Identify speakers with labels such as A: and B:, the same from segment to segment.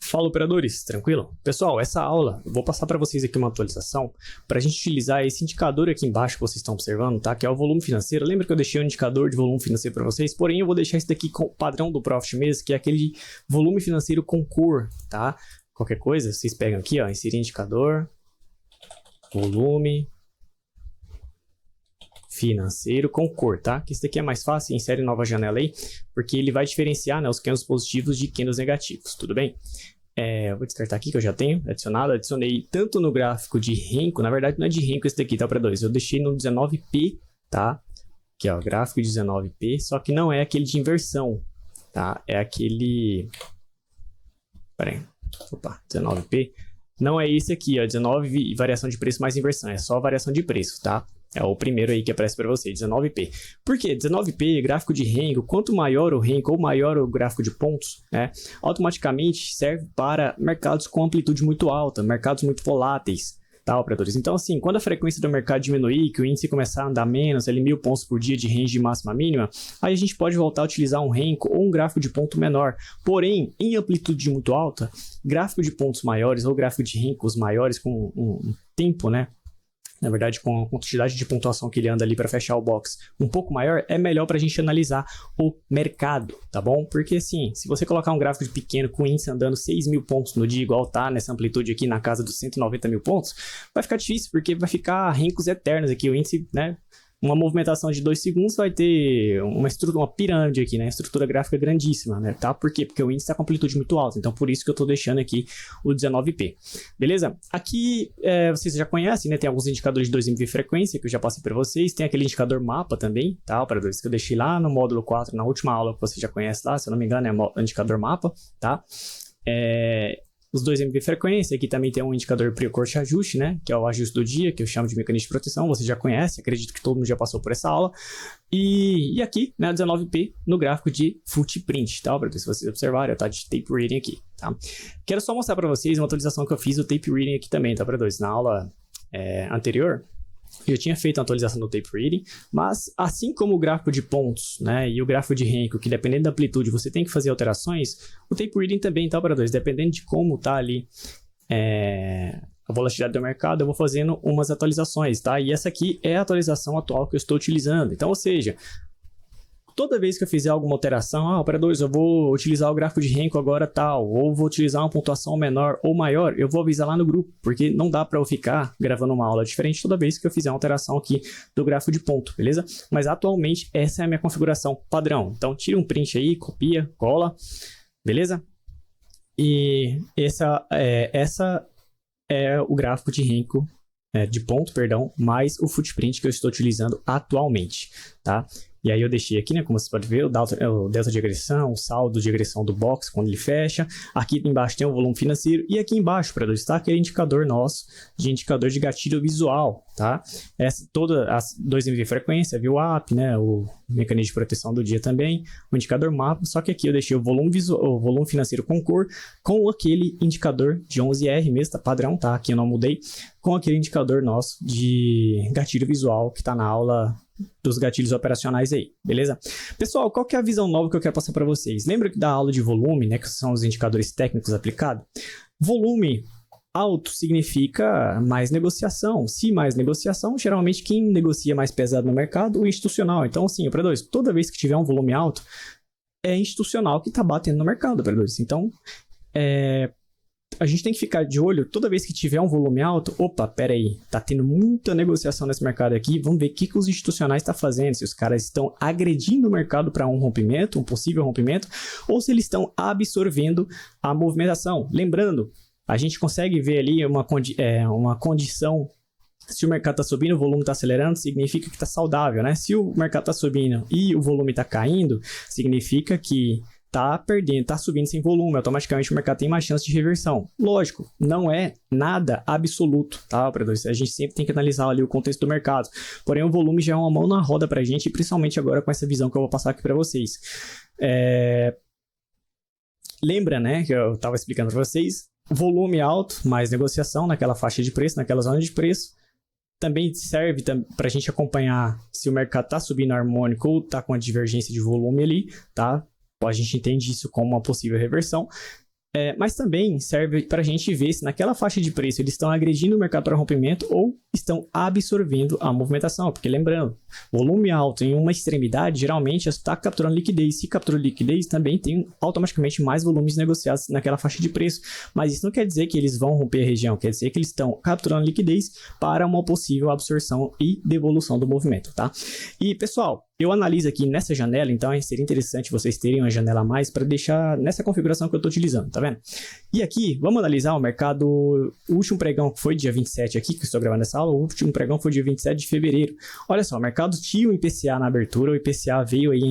A: Fala, operadores, tranquilo? Pessoal, essa aula, eu vou passar para vocês aqui uma atualização para a gente utilizar esse indicador aqui embaixo que vocês estão observando, tá? Que é o volume financeiro. Lembra que eu deixei um indicador de volume financeiro para vocês? Porém, eu vou deixar esse daqui com o padrão do Profit mesmo, que é aquele volume financeiro com cor, tá? Qualquer coisa, vocês pegam aqui, ó, inserir indicador, volume financeiro com cor, tá? Que isso daqui é mais fácil, insere nova janela aí, porque ele vai diferenciar, né, os candles positivos de candles negativos, tudo bem? Eu vou descartar aqui que eu já tenho adicionado, adicionei tanto no gráfico de Renko, na verdade não é de Renko esse daqui, tá, operadores? Eu deixei no 19p, tá? Aqui, ó, gráfico de 19p, só que não é aquele de inversão, tá? É aquele... Pera aí, opa, 19p. Não é esse aqui, ó, 19 variação de preço mais inversão, é só variação de preço, tá? É o primeiro aí que aparece para você, 19p. Por quê? 19p, gráfico de Renko, quanto maior o Renko ou maior o gráfico de pontos, né, automaticamente serve para mercados com amplitude muito alta, mercados muito voláteis, tá, operadores? Então, assim, quando a frequência do mercado diminuir, que o índice começar a andar menos, ali 1000 pontos por dia de range máxima mínima, aí a gente pode voltar a utilizar um Renko ou um gráfico de ponto menor. Porém, em amplitude muito alta, gráfico de pontos maiores ou gráfico de Renkos maiores com um tempo, né, na verdade, com a quantidade de pontuação que ele anda ali para fechar o box um pouco maior, é melhor para a gente analisar o mercado, tá bom? Porque assim, se você colocar um gráfico de pequeno com o índice andando 6.000 pontos no dia, igual tá nessa amplitude aqui na casa dos 190 mil pontos, vai ficar difícil, porque vai ficar Renkos eternos aqui, o índice, né? Uma movimentação de 2 segundos vai ter uma pirâmide aqui, né? Estrutura gráfica grandíssima, né? Tá? Por quê? Porque o índice está com amplitude muito alta. Então, por isso que eu estou deixando aqui o 19p. Beleza? Aqui, vocês já conhecem, né? Tem alguns indicadores de 2MV frequência que eu já passei para vocês. Tem aquele indicador mapa também, tá? Operadores que eu deixei lá no módulo 4, na última aula que você já conhece lá. Se eu não me engano, é o indicador mapa, tá? Os 2MV frequência, aqui também tem um indicador pre-corte ajuste, né? Que é o ajuste do dia, que eu chamo de mecanismo de proteção, você já conhece, acredito que todo mundo já passou por essa aula. E aqui, né, 19p no gráfico de footprint, tá? Para se vocês observarem, tá de tape reading aqui, tá? Quero só mostrar para vocês uma atualização que eu fiz do tape reading aqui também, tá? Para na aula anterior, eu tinha feito a atualização do tape reading, mas assim como o gráfico de pontos, né, e o gráfico de Renko, que dependendo da amplitude você tem que fazer alterações, o tape reading também, tá, operadores? Dependendo de como tá ali a volatilidade do mercado, eu vou fazendo umas atualizações, tá? E essa aqui é a atualização atual que eu estou utilizando. Então, ou seja, toda vez que eu fizer alguma alteração, operadores, eu vou utilizar o gráfico de Renko agora tal, ou vou utilizar uma pontuação menor ou maior, eu vou avisar lá no grupo, porque não dá para eu ficar gravando uma aula diferente toda vez que eu fizer uma alteração aqui do gráfico de ponto, beleza? Mas atualmente essa é a minha configuração padrão. Então tira um print aí, copia, cola, beleza? E essa é o gráfico de Renko, de ponto, perdão, mais o footprint que eu estou utilizando atualmente, tá? E aí eu deixei aqui, né, como você pode ver, o delta de agressão, o saldo de agressão do box quando ele fecha. Aqui embaixo tem o volume financeiro e aqui embaixo, para está aquele indicador nosso de indicador de gatilho visual, tá? Todas as 2MV frequência, VWAP, né, o mecanismo de proteção do dia também, o indicador mapa, só que aqui eu deixei o volume financeiro com cor, com aquele indicador de 11R mesmo, tá padrão, tá? Aqui eu não mudei, com aquele indicador nosso de gatilho visual que está na aula dos gatilhos operacionais aí, beleza? Pessoal, qual que é a visão nova que eu quero passar para vocês? Lembra da aula de volume, né, que são os indicadores técnicos aplicados? Volume alto significa mais negociação. Se mais negociação, geralmente quem negocia mais pesado no mercado, o institucional. Então, assim, operadores, toda vez que tiver um volume alto, é institucional que está batendo no mercado, operadores. Então, a gente tem que ficar de olho toda vez que tiver um volume alto. Opa, pera aí, tá tendo muita negociação nesse mercado aqui. Vamos ver o que os institucionais estão fazendo. Se os caras estão agredindo o mercado para um rompimento, um possível rompimento, ou se eles estão absorvendo a movimentação. Lembrando, a gente consegue ver ali uma condição. Se o mercado está subindo, o volume está acelerando, significa que está saudável, né? Se o mercado está subindo e o volume está caindo, significa que tá perdendo, tá subindo sem volume, automaticamente o mercado tem mais chance de reversão. Lógico, não é nada absoluto, tá, operadores? A gente sempre tem que analisar ali o contexto do mercado. Porém, o volume já é uma mão na roda pra gente, principalmente agora com essa visão que eu vou passar aqui para vocês. Lembra, né, que eu estava explicando para vocês, volume alto, mais negociação naquela faixa de preço, naquela zona de preço. Também serve para a gente acompanhar se o mercado está subindo harmônico ou está com a divergência de volume ali, tá? A gente entende isso como uma possível reversão. Mas também serve para a gente ver se naquela faixa de preço eles estão agredindo o mercado para rompimento ou estão absorvendo a movimentação. Porque lembrando, volume alto em uma extremidade geralmente está capturando liquidez. Se captura liquidez, também tem automaticamente mais volumes negociados naquela faixa de preço. Mas isso não quer dizer que eles vão romper a região, quer dizer que eles estão capturando liquidez para uma possível absorção e devolução do movimento, tá? E pessoal, eu analiso aqui nessa janela, então seria interessante vocês terem uma janela a mais para deixar nessa configuração que eu estou utilizando, tá vendo? E aqui, vamos analisar o mercado, o último pregão que foi dia 27 aqui, que eu estou gravando essa aula, o último pregão foi dia 27 de fevereiro. Olha só, o mercado tinha o IPCA na abertura, o IPCA veio aí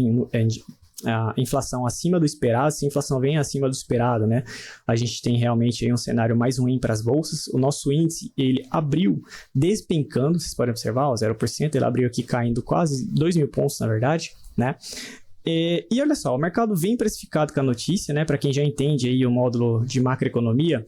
A: a inflação acima do esperado. Se a inflação vem acima do esperado, né, a gente tem realmente aí um cenário mais ruim para as bolsas. O nosso índice, ele abriu despencando, vocês podem observar, ó, 0%, ele abriu aqui caindo quase 2.000 pontos, na verdade, né? E olha só, o mercado vem precificado com a notícia, né, para quem já entende aí o módulo de macroeconomia,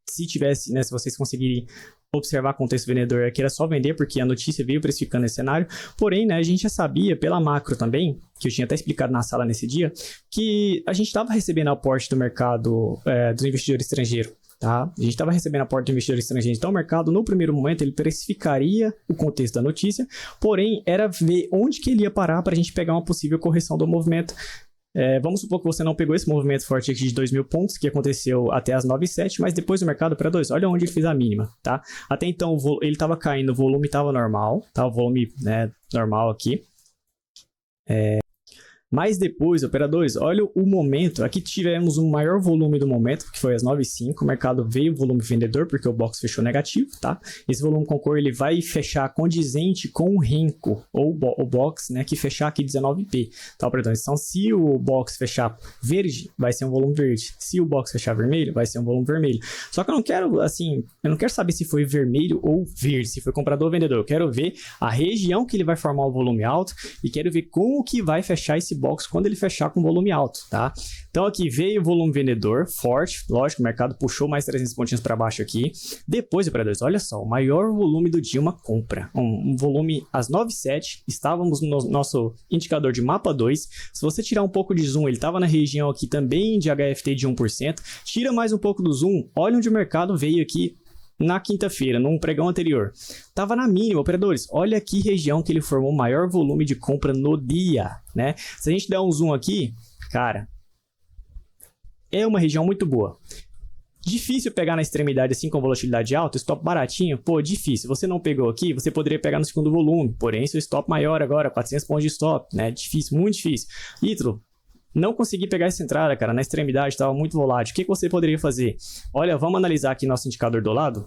A: se tivesse, né, se vocês conseguirem observar contexto vendedor aqui, era só vender porque a notícia veio precificando esse cenário. Porém, né, a gente já sabia pela macro também, que eu tinha até explicado na sala nesse dia, que a gente estava recebendo aporte do mercado dos investidores estrangeiros. Tá? A gente estava recebendo aporte do investidor estrangeiro, então o mercado no primeiro momento ele precificaria o contexto da notícia, porém era ver onde que ele ia parar para a gente pegar uma possível correção do movimento. Vamos supor que você não pegou esse movimento forte aqui de 2.000 pontos, que aconteceu até as 9,7, mas depois o mercado para 2, olha onde ele fez a mínima, tá? Até então ele estava caindo, o volume estava normal, tá? O volume, né, normal aqui. Mas depois, operadores, olha o momento, aqui tivemos um maior volume do momento, que foi às 9h05, o mercado veio volume vendedor, porque o box fechou negativo, tá? Esse volume com cor, ele vai fechar condizente com o Renko, ou o box, né, que fechar aqui 19p, tá, operadores? Então, se o box fechar verde, vai ser um volume verde. Se o box fechar vermelho, vai ser um volume vermelho. Só que eu não quero, assim, eu não quero saber se foi vermelho ou verde, se foi comprador ou vendedor. Eu quero ver a região que ele vai formar o volume alto e quero ver como que vai fechar esse box quando ele fechar com volume alto, tá? Então aqui veio o volume vendedor forte, lógico, o mercado puxou mais 300 pontinhos para baixo aqui. Depois, operadores, olha só, o maior volume do dia, uma compra, um volume às 9h07, estávamos no nosso indicador de mapa 2. Se você tirar um pouco de zoom, ele estava na região aqui também de HFT de 1%, tira mais um pouco do zoom, olha onde o mercado veio aqui na quinta-feira, num pregão anterior. Tava na mínima, operadores. Olha que região que ele formou o maior volume de compra no dia, né? Se a gente der um zoom aqui, cara, é uma região muito boa. Difícil pegar na extremidade assim com volatilidade alta, stop baratinho, pô, difícil. Você não pegou aqui, você poderia pegar no segundo volume, porém seu stop maior agora, 400 pontos de stop, né? Difícil, muito difícil. Ítalo, não consegui pegar essa entrada, cara, na extremidade, estava muito volátil. O que você poderia fazer? Olha, vamos analisar aqui nosso indicador do lado.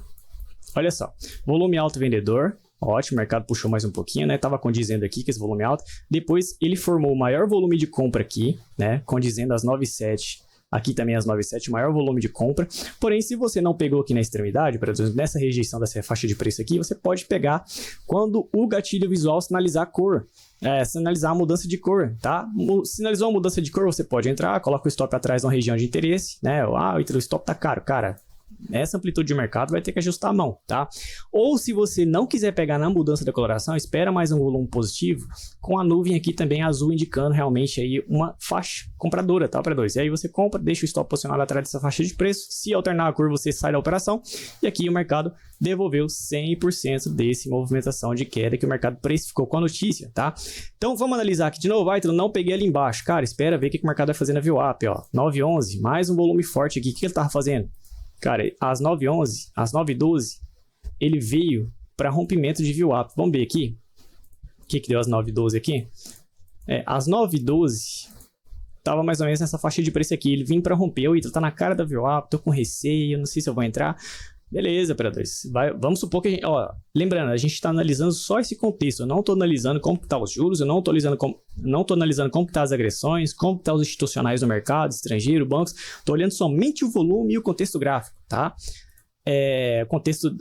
A: Olha só, volume alto vendedor, ótimo, o mercado puxou mais um pouquinho, né? Tava condizendo aqui com esse volume alto. Depois ele formou o maior volume de compra aqui, né? Condizendo às 9h07. Aqui também às 9h07, maior volume de compra. Porém, se você não pegou aqui na extremidade, por exemplo, nessa rejeição dessa faixa de preço aqui, você pode pegar quando o gatilho visual sinalizar a cor. Sinalizar a mudança de cor, tá? Sinalizou a mudança de cor, você pode entrar, coloca o stop atrás na região de interesse, né? O stop tá caro, cara. Essa amplitude de mercado vai ter que ajustar a mão, tá? Ou se você não quiser pegar na mudança da coloração, espera mais um volume positivo, com a nuvem aqui também azul indicando realmente aí uma faixa compradora, tá, operadores? E aí você compra, deixa o stop posicionado atrás dessa faixa de preço, se alternar a cor você sai da operação, e aqui o mercado devolveu 100% desse movimentação de queda que o mercado precificou com a notícia, tá? Então vamos analisar aqui de novo, então não peguei ali embaixo, cara, espera ver o que o mercado vai fazer na VWAP, ó, 9h11, mais um volume forte aqui, o que ele tava fazendo? Cara, às 9h11, às 9h12, ele veio para rompimento de VWAP. Vamos ver aqui. O que deu às 9h12 aqui? Às 9h12, tava mais ou menos nessa faixa de preço aqui. Ele vinha para romper. Ítalo, tá na cara da VWAP, tô com receio, não sei se eu vou entrar. Beleza, operadores. Vamos supor que a gente... Ó, lembrando, a gente está analisando só esse contexto. Eu não estou analisando como estão os juros, eu não estou analisando como estão as agressões, como estão os institucionais do mercado, estrangeiro, bancos. Estou olhando somente o volume e o contexto gráfico, tá? Contexto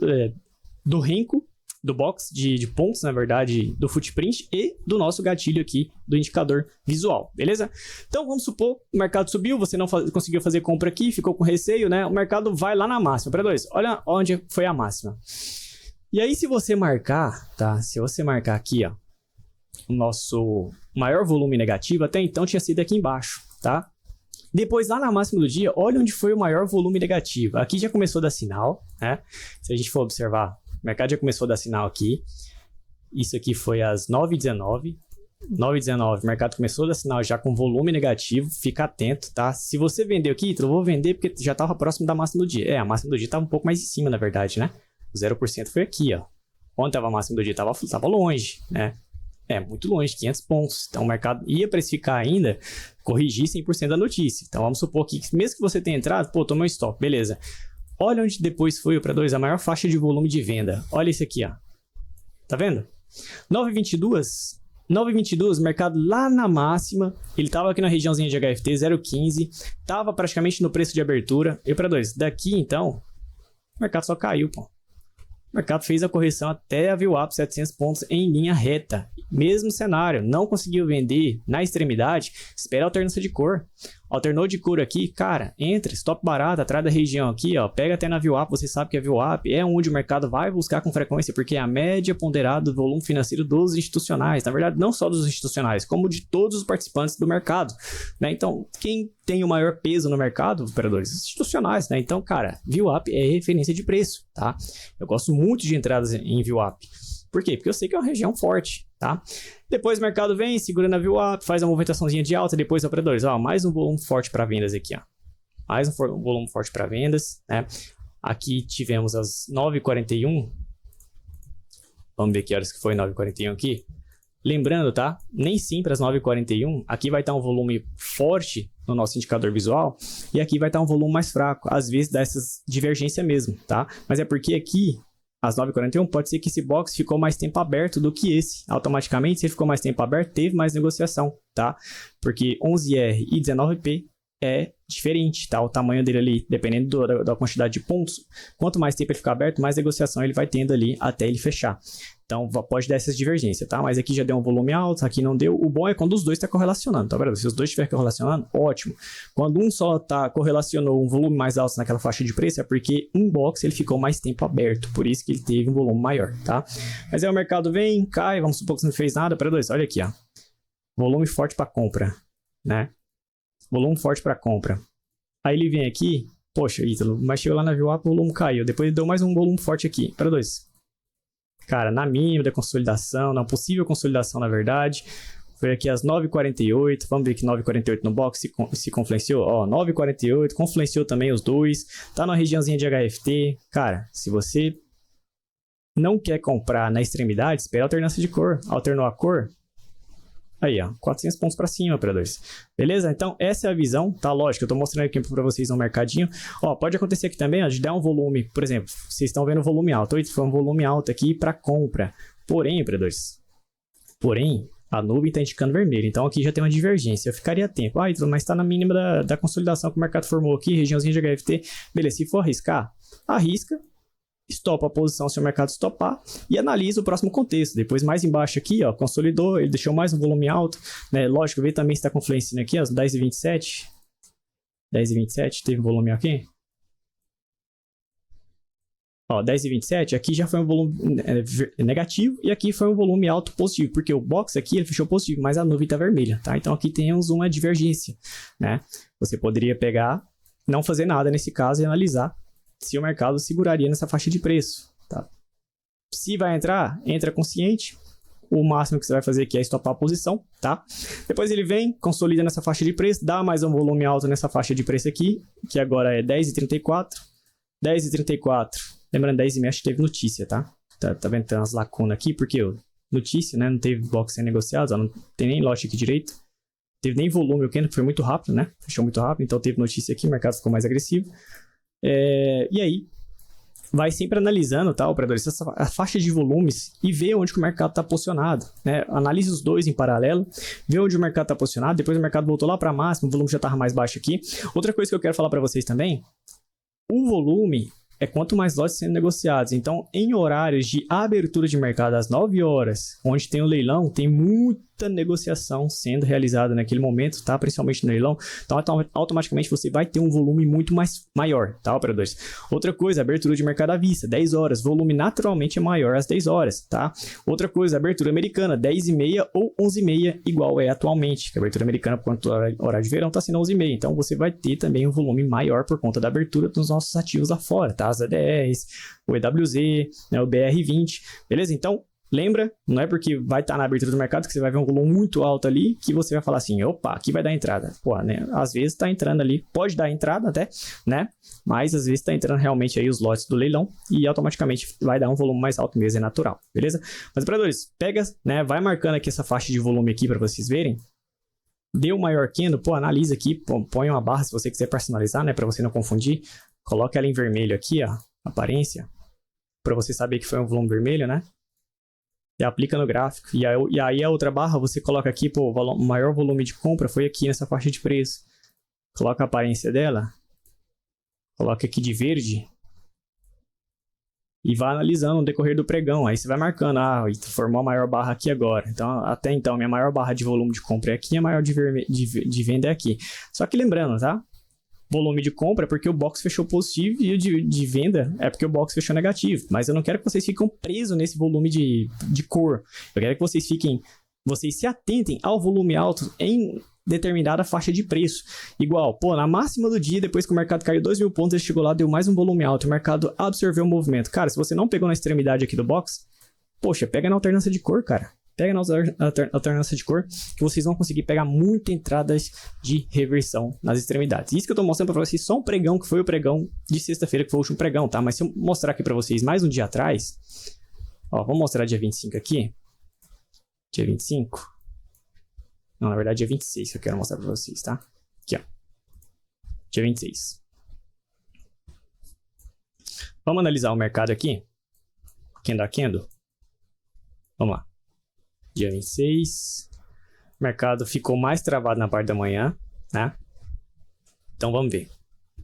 A: do Renko, do box de pontos, na verdade, do footprint e do nosso gatilho aqui do indicador visual, beleza? Então, vamos supor, o mercado subiu, você não conseguiu fazer compra aqui, ficou com receio, né? O mercado vai lá na máxima. Operadores, olha onde foi a máxima. E aí, se você marcar, tá? Se você marcar aqui, ó, o nosso maior volume negativo, até então tinha sido aqui embaixo, tá? Depois, lá na máxima do dia, olha onde foi o maior volume negativo. Aqui já começou a dar sinal, né? Se a gente for observar, o mercado já começou a dar sinal aqui. Isso aqui foi às 9h19. 9h19, o mercado começou a dar sinal já com volume negativo. Fica atento, tá? Se você vendeu aqui, eu vou vender porque já estava próximo da máxima do dia. A máxima do dia estava um pouco mais em cima, na verdade, né? O 0% foi aqui, ó. Onde estava a máxima do dia? Tava longe, né? Muito longe, 500 pontos. Então, o mercado ia precificar ainda, corrigir 100% da notícia. Então, vamos supor que, mesmo que você tenha entrado, pô, tomou um stop, beleza. Olha onde depois foi para 2, a maior faixa de volume de venda. Olha isso aqui, ó. Tá vendo? 9h22, o mercado lá na máxima, ele tava aqui na regiãozinha de HFT, 0,15, tava praticamente no preço de abertura. E para 2, daqui, então, o mercado só caiu, pô. O mercado fez a correção até a VWAP 700 pontos em linha reta. Mesmo cenário, não conseguiu vender na extremidade, espera a alternância de cor. Alternou de cor aqui, cara, entra, stop barato, atrás da região aqui, ó, pega até na VWAP, você sabe que a VWAP é onde o mercado vai buscar com frequência, porque é a média ponderada do volume financeiro dos institucionais, na verdade não só dos institucionais, como de todos os participantes do mercado, né? Então, quem tem o maior peso no mercado, operadores institucionais, né? Então, cara, VWAP é referência de preço, tá? Eu gosto muito de entradas em VWAP. Por quê? Porque eu sei que é uma região forte, tá? Depois o mercado vem, segura na VWAP, faz uma movimentaçãozinha de alta, depois operadores, ó, mais um volume forte para vendas aqui, ó. Mais um volume forte para vendas, né? Aqui tivemos as 9h41. Vamos ver que horas que foi 9h41 aqui. Lembrando, tá? Nem sempre às 9h41, aqui vai estar um volume forte no nosso indicador visual e aqui vai estar um volume mais fraco. Às vezes dá essas divergência mesmo, tá? Mas é porque aqui às 9h41, pode ser que esse box ficou mais tempo aberto do que esse. Automaticamente, se ficou mais tempo aberto, teve mais negociação, tá? Porque 11R e 19P é diferente, tá? O tamanho dele ali, dependendo da quantidade de pontos, quanto mais tempo ele ficar aberto, mais negociação ele vai tendo ali até ele fechar. Então, pode dar essas divergências, tá? Mas aqui já deu um volume alto, aqui não deu. O bom é quando os dois estão correlacionando, tá vendo? Se os dois estiverem correlacionando, ótimo. Quando um só correlacionou um volume mais alto naquela faixa de preço, é porque um box ele ficou mais tempo aberto, por isso que ele teve um volume maior, tá? Mas aí o mercado vem, cai, vamos supor que você não fez nada, para 2, olha aqui, ó. Volume forte para compra, né? Volume forte para compra. Aí ele vem aqui, poxa, Ítalo, mas chegou lá na VWAP, o volume caiu. Depois ele deu mais um volume forte aqui, para 2. Cara, na mínima da consolidação, na possível consolidação, na verdade, foi aqui às 9h48, vamos ver que 9h48 no box se confluenciou, ó, 9h48, confluenciou também os dois, tá na regiãozinha de HFT, cara, se você não quer comprar na extremidade, espera a alternância de cor, alternou a cor, aí, ó, 400 pontos para cima, operadores. Beleza? Então, essa é a visão, tá? Lógico, eu tô mostrando aqui para vocês no mercadinho. Ó, pode acontecer aqui também, ó, de dar um volume, por exemplo, vocês estão vendo o volume alto. Foi um volume alto aqui para compra. Porém, operadores, a nuvem está indicando vermelho. Então, aqui já tem uma divergência. Eu ficaria atento. Ah, mas está na mínima da consolidação que o mercado formou aqui, regiãozinha de HFT. Beleza, se for arriscar, arrisca. Estopa a posição se o mercado estopar e analisa o próximo contexto. Depois, mais embaixo aqui, ó, consolidou, ele deixou mais um volume alto, né? Lógico, vê também se está confluenciando aqui, ó, 10h27. 10h27, teve um volume aqui. Ó, 10h27, aqui já foi um volume negativo e aqui foi um volume alto positivo, porque o box aqui ele fechou positivo, mas a nuvem está vermelha, tá? Então aqui temos uma divergência, né? Você poderia pegar, não fazer nada nesse caso e analisar se o mercado seguraria nessa faixa de preço, tá? Se vai entrar, entra consciente. O máximo que você vai fazer aqui é estopar a posição, tá? Depois ele vem, consolida nessa faixa de preço, dá mais um volume alto nessa faixa de preço aqui, que agora é 10h34. 10h34. Lembrando, 10h30 acho que teve notícia, tá? Tá vendo? Tem umas lacunas aqui, porque notícia, né? Não teve box sendo negociado, não tem nem lote aqui direito. Teve nem volume, o que foi muito rápido, né? Fechou muito rápido, então teve notícia aqui, o mercado ficou mais agressivo. E aí, vai sempre analisando, tá, operadores, a faixa de volumes e ver onde que o mercado está posicionado, né? Analise os dois em paralelo, vê onde o mercado está posicionado, depois o mercado voltou lá para máximo, o volume já estava mais baixo aqui. Outra coisa que eu quero falar para vocês também, o volume é quanto mais lotes sendo negociados. Então, em horários de abertura de mercado às 9 horas, onde tem o leilão, tem muito muita negociação sendo realizada naquele momento, tá? Principalmente no leilão. Então, automaticamente você vai ter um volume muito maior, tá, operadores? Outra coisa, abertura de mercado à vista, 10 horas. Volume naturalmente é maior às 10 horas, tá? Outra coisa, abertura americana, 10h30 ou 11h30, igual é atualmente. Que a abertura americana, por conta do horário de verão, tá sendo 11h30. Então, você vai ter também um volume maior por conta da abertura dos nossos ativos lá fora, tá? As ADRs, o EWZ, né, o BR20, beleza? Então, lembra, não é porque vai estar na abertura do mercado que você vai ver um volume muito alto ali que você vai falar assim, opa, aqui vai dar entrada. Pô, né? Às vezes está entrando ali, pode dar entrada até, né? Mas às vezes está entrando realmente aí os lotes do leilão e automaticamente vai dar um volume mais alto mesmo, é natural, beleza? Mas, operadores, pega, né? Vai marcando aqui essa faixa de volume aqui para vocês verem. Deu maior candle, pô, analisa aqui, põe uma barra se você quiser personalizar, né? Para você não confundir. Coloca ela em vermelho aqui, ó, aparência, para você saber que foi um volume vermelho, né? E aplica no gráfico. E aí a outra barra você coloca aqui, pô, o maior volume de compra foi aqui nessa faixa de preço. Coloca a aparência dela. Coloca aqui de verde. E vai analisando no decorrer do pregão. Aí você vai marcando, formou a maior barra aqui agora. Então, até então, minha maior barra de volume de compra é aqui, a maior de venda é aqui. Só que lembrando, tá? Volume de compra é porque o box fechou positivo e o de venda é porque o box fechou negativo. Mas eu não quero que vocês fiquem presos nesse volume de cor. Eu quero que vocês se atentem ao volume alto em determinada faixa de preço. Igual, pô, na máxima do dia, depois que o mercado caiu 2.000 pontos, ele chegou lá, deu mais um volume alto. O mercado absorveu o movimento. Cara, se você não pegou na extremidade aqui do box, poxa, pega na alternância de cor, cara. Pega na alternância de cor, que vocês vão conseguir pegar muitas entradas de reversão nas extremidades. Isso que eu tô mostrando para vocês, só um pregão, que foi o pregão de sexta-feira, que foi o último pregão, tá? Mas se eu mostrar aqui para vocês mais um dia atrás, ó, vamos mostrar dia 25 aqui. Dia 25. Não, na verdade, dia 26 que eu quero mostrar para vocês, tá? Aqui, ó. Dia 26. Vamos analisar o mercado aqui. Candle a candle. Vamos lá. Dia 26. O mercado ficou mais travado na parte da manhã, né? Então vamos ver. O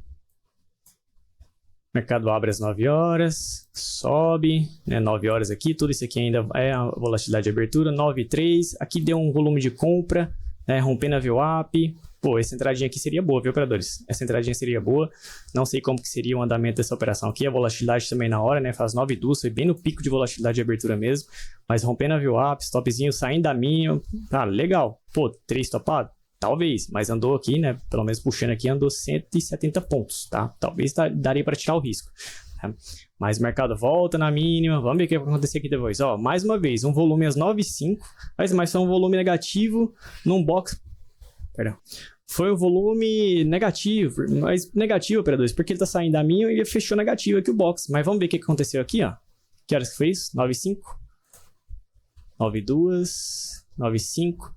A: mercado abre às 9 horas, sobe, né? 9 horas aqui, tudo isso aqui ainda é a volatilidade de abertura, 9,3. Aqui deu um volume de compra, né? Rompendo a VWAP. Pô, essa entradinha aqui seria boa, viu, operadores? Essa entradinha seria boa. Não sei como que seria o andamento dessa operação aqui. A volatilidade também na hora, né? Faz 9,2, foi bem no pico de volatilidade de abertura mesmo. Mas rompendo a VWAP, stopzinho saindo da minha. Cara, legal. Pô, 3 topado? Talvez, mas andou aqui, né? Pelo menos puxando aqui, andou 170 pontos, tá? Talvez daria para tirar o risco. Tá? Mas o mercado volta na mínima. Vamos ver o que vai acontecer aqui depois. Ó, mais uma vez, um volume às 9,5. Mas foi um volume negativo num box. Perdão. Foi um volume negativo, mas negativo, operadores, porque ele tá saindo da minha e ele fechou negativo aqui o box. Mas vamos ver o que aconteceu aqui, ó. Que horas que foi isso? 9,5? 9,2, 9,5.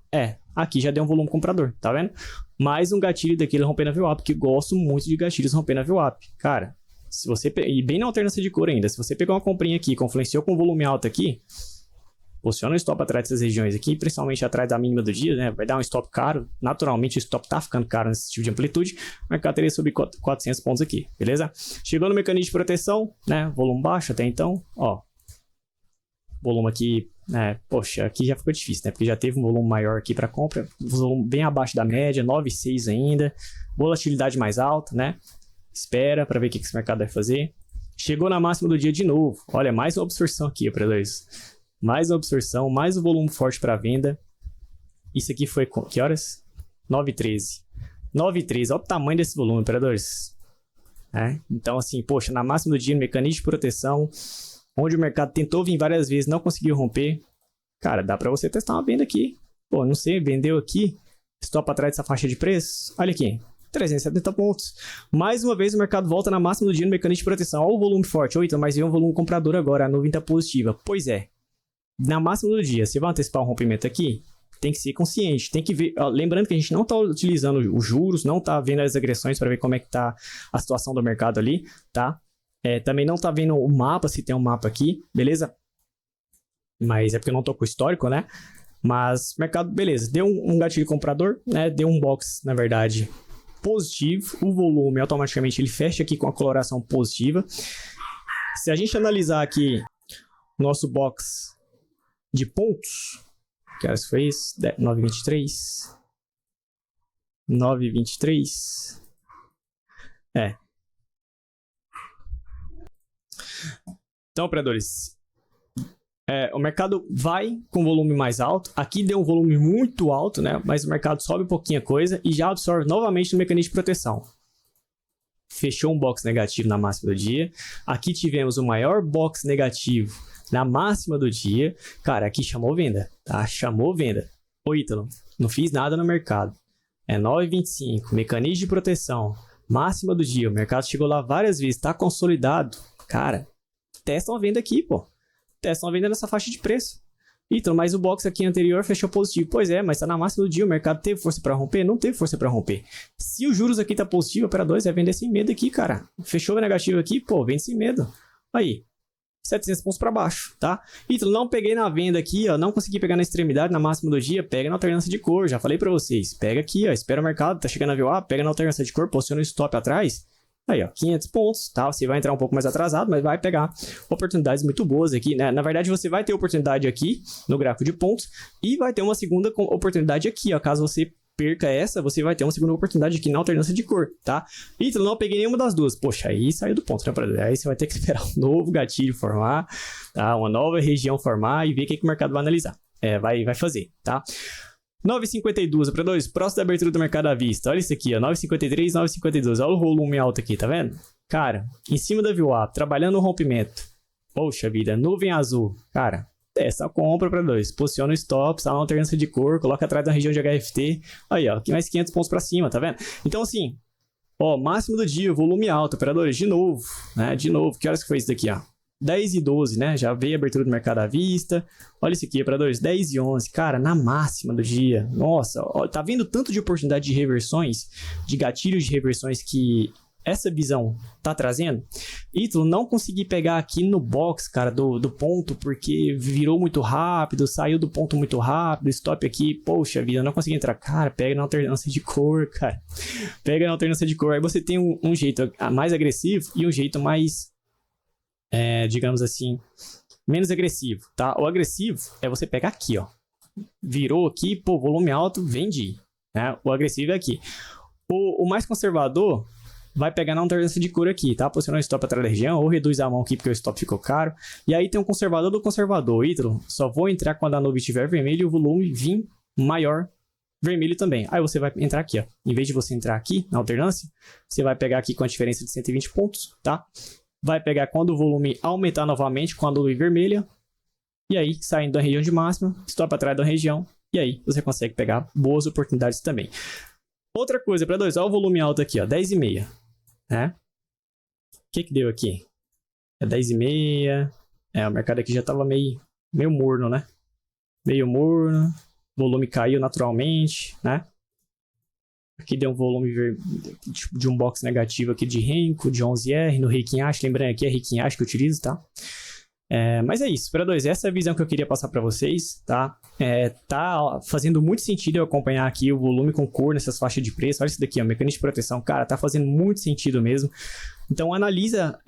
A: Aqui já deu um volume comprador, tá vendo? Mais um gatilho daquele rompendo a VWAP, que gosto muito de gatilhos rompendo a VWAP. Cara, se você... E bem na alternância de cor ainda. Se você pegar uma comprinha aqui, confluenciou com volume alto aqui, posiciona o stop atrás dessas regiões aqui, principalmente atrás da mínima do dia, né? Vai dar um stop caro. Naturalmente, o stop tá ficando caro nesse tipo de amplitude. O mercado teria sobre 400 pontos aqui, beleza? Chegou no mecanismo de proteção, né? Volume baixo até então, ó. Volume aqui, né? Poxa, aqui já ficou difícil, né? Porque já teve um volume maior aqui para compra. Volume bem abaixo da média, 9,6 ainda. Volatilidade mais alta, né? Espera para ver o que esse mercado vai fazer. Chegou na máxima do dia de novo. Olha, mais uma absorção aqui, operadores. Mais uma absorção, mais um volume forte para venda. Isso aqui foi que horas? 9,13. 9,13, olha o tamanho desse volume, operadores. Então, assim, poxa, na máxima do dia, no mecanismo de proteção, onde o mercado tentou vir várias vezes, não conseguiu romper. Cara, dá para você testar uma venda aqui. Pô, não sei, vendeu aqui, stop atrás dessa faixa de preço. Olha aqui, 370 pontos. Mais uma vez o mercado volta na máxima do dia no mecanismo de proteção. Olha o volume forte. Então, mas veio um volume comprador agora, a nuvem tá positiva. Pois é. Na máxima do dia, você vai antecipar um rompimento aqui? Tem que ser consciente, tem que ver. Ó, lembrando que a gente não está utilizando os juros, não está vendo as agressões para ver como é que está a situação do mercado ali, tá? Também não está vendo o mapa, se tem um mapa aqui, beleza? Mas é porque eu não estou com o histórico, né? Mas mercado, beleza, deu um gatilho comprador, né? Deu um box, na verdade, positivo. O volume automaticamente ele fecha aqui com a coloração positiva. Se a gente analisar aqui nosso box de pontos, Que horas foi isso? 9h23. 9h23. É. Então, operadores, o mercado vai com volume mais alto. Aqui deu um volume muito alto, né? Mas o mercado sobe um pouquinho a coisa e já absorve novamente no mecanismo de proteção. Fechou um box negativo na máxima do dia. Aqui tivemos o maior box negativo na máxima do dia. Cara, aqui chamou venda, tá? Chamou venda. Ô, Ítalo, não fiz nada no mercado. É 9h25, mecanismo de proteção, máxima do dia. O mercado chegou lá várias vezes, tá consolidado. Cara, testa uma venda aqui, pô. Testa uma venda nessa faixa de preço. Então, mas o box aqui anterior fechou positivo. Pois é, mas tá na máxima do dia. O mercado teve força para romper? Não teve força para romper. Se os juros aqui tá positivo, operadores vai vender sem medo aqui, cara. Fechou negativo aqui, pô, vende sem medo. Aí, 700 pontos para baixo, tá? Então, não peguei na venda aqui, ó, não consegui pegar na extremidade, na máxima do dia, pega na alternância de cor, já falei para vocês. Pega aqui, ó, espera o mercado, tá chegando a VWAP, pega na alternância de cor, posiciona o stop atrás. Aí, ó, 500 pontos, tá? Você vai entrar um pouco mais atrasado, mas vai pegar oportunidades muito boas aqui, né? Na verdade, você vai ter oportunidade aqui no gráfico de pontos e vai ter uma segunda oportunidade aqui, ó. Caso você perca essa, você vai ter uma segunda oportunidade aqui na alternância de cor, tá? Então, não peguei nenhuma das duas. Poxa, aí saiu do ponto, né? Aí você vai ter que esperar um novo gatilho formar, tá? Uma nova região formar e ver o que o mercado vai analisar. Vai fazer, tá? 9h52, operadores, próximo da abertura do mercado à vista. Olha isso aqui, ó, 9h53, 9h52. Olha o volume alto aqui, tá vendo? Cara, em cima da VWAP, trabalhando no rompimento. Poxa vida, nuvem azul. Cara, essa compra, operadores. Posiciona o stop, está na alternância de cor, coloca atrás da região de HFT. Aí, ó, aqui mais 500 pontos para cima, tá vendo? Então, assim, ó, máximo do dia, volume alto, operadores, de novo, né? De novo, que horas que foi isso daqui, ó? 10h12, né? Já veio a abertura do mercado à vista. Olha isso aqui, operadores, 10h11. Cara, na máxima do dia. Nossa, ó, tá vendo tanto de oportunidade de reversões, de gatilhos de reversões que essa visão tá trazendo? Ítalo, não consegui pegar aqui no box, cara, do ponto, porque virou muito rápido, saiu do ponto muito rápido, stop aqui, poxa vida, não consegui entrar. Cara, pega na alternância de cor, cara. Pega na alternância de cor. Aí você tem um jeito mais agressivo e um jeito mais... digamos assim, menos agressivo, tá? O agressivo é você pegar aqui, ó. Virou aqui, pô, volume alto, vende, né? O agressivo é aqui. O mais conservador vai pegar na alternância de cor aqui, tá? Posicionar o stop atrás da região, ou reduz a mão aqui porque o stop ficou caro. E aí tem um conservador do conservador. Ítalo, só vou entrar quando a nuvem estiver vermelha e o volume vir maior vermelho também. Aí você vai entrar aqui, ó. Em vez de você entrar aqui na alternância, você vai pegar aqui com a diferença de 120 pontos, tá? Vai pegar quando o volume aumentar novamente com a nuvem vermelha. E aí, saindo da região de máxima, stop atrás da região. E aí, você consegue pegar boas oportunidades também. Outra coisa, para dois, olha o volume alto aqui, ó, 10h30. Né? O que deu aqui? É 10h30. O mercado aqui já estava meio morno, né? Meio morno. O volume caiu naturalmente, né? Aqui deu um volume de um box negativo aqui de Renko, de 11R, no Heikin Ash. Lembrando aqui, é Heikin Ash que eu utilizo, tá? Mas é isso, operadores. Essa é a visão que eu queria passar para vocês, tá? Tá fazendo muito sentido eu acompanhar aqui o volume com cor nessas faixas de preço. Olha isso daqui, ó, mecanismo de proteção. Cara, tá fazendo muito sentido mesmo. Então, analisa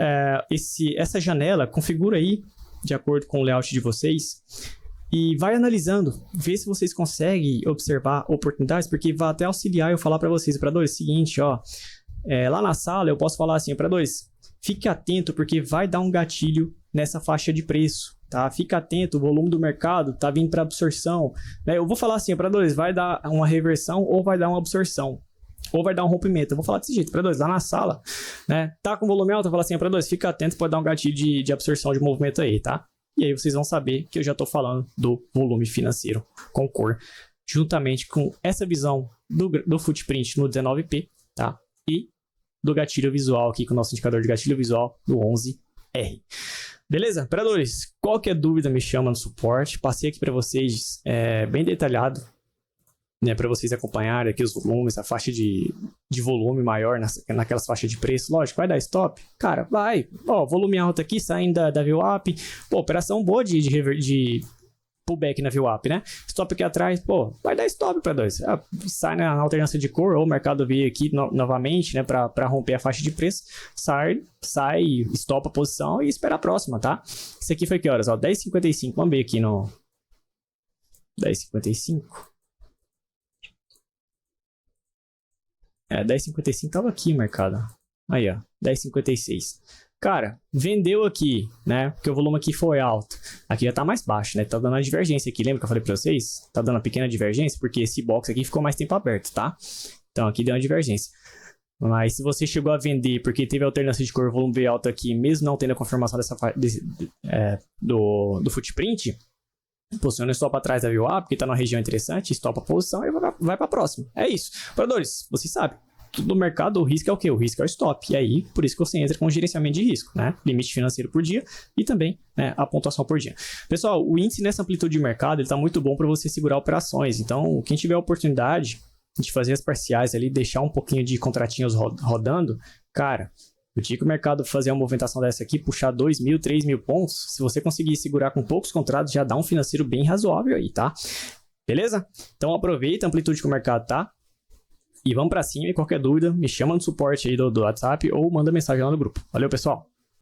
A: essa janela, configura aí de acordo com o layout de vocês. E vai analisando, vê se vocês conseguem observar oportunidades, porque vai até auxiliar eu falar para vocês, operadores, seguinte, ó, lá na sala eu posso falar assim, operadores, fique atento porque vai dar um gatilho nessa faixa de preço, tá? Fica atento, o volume do mercado tá vindo para absorção, né? Eu vou falar assim, operadores, vai dar uma reversão ou vai dar uma absorção, ou vai dar um rompimento. Eu vou falar desse jeito, operadores, lá na sala, né? Tá com volume alto, eu falo assim, operadores, fica atento, pode dar um gatilho de absorção de movimento aí, tá? E aí vocês vão saber que eu já estou falando do volume financeiro com cor, juntamente com essa visão do footprint no 19P, tá? E do gatilho visual aqui, com o nosso indicador de gatilho visual do 11R. Beleza? Operadores, qualquer dúvida me chama no suporte. Passei aqui para vocês bem detalhado, né, para vocês acompanharem aqui os volumes, a faixa de volume maior naquelas faixas de preço. Lógico, vai dar stop? Cara, vai. Ó, volume alto aqui, saindo da VWAP. Pô, operação boa de pullback na VWAP, né? Stop aqui atrás, pô, vai dar stop para dois. Sai na alternância de cor, ou o mercado vir aqui novamente, né, para romper a faixa de preço. Sai, estopa a posição e espera a próxima, tá? Isso aqui foi que horas? Ó, 10h55. Vamos ver aqui no 10,55. 10,55 tava aqui o mercado. Aí, ó, 10,56. Cara, vendeu aqui, né? Porque o volume aqui foi alto. Aqui já tá mais baixo, né? Tá dando a divergência aqui. Lembra que eu falei pra vocês? Tá dando uma pequena divergência, porque esse box aqui ficou mais tempo aberto, tá? Então aqui deu uma divergência. Mas se você chegou a vender porque teve alternância de cor, volume veio alto aqui, mesmo não tendo a confirmação do footprint, posiciona o stop atrás da VWAP, porque tá numa região interessante, stopa a posição e vai pra próxima. É isso. Operadores, vocês sabem. Tudo no mercado, o risco é o quê? O risco é o stop. E aí, por isso que você entra com o gerenciamento de risco, né? Limite financeiro por dia e também, né, a pontuação por dia. Pessoal, o índice nessa amplitude de mercado, ele tá muito bom para você segurar operações. Então, quem tiver a oportunidade de fazer as parciais ali, deixar um pouquinho de contratinhos rodando, cara, o dia que o mercado fazer uma movimentação dessa aqui, puxar 2.000, 3.000 pontos, se você conseguir segurar com poucos contratos, já dá um financeiro bem razoável aí, tá? Beleza? Então, aproveita a amplitude que o mercado tá. E vamos pra cima, e qualquer dúvida, me chama no suporte aí do WhatsApp ou manda mensagem lá no grupo. Valeu, pessoal!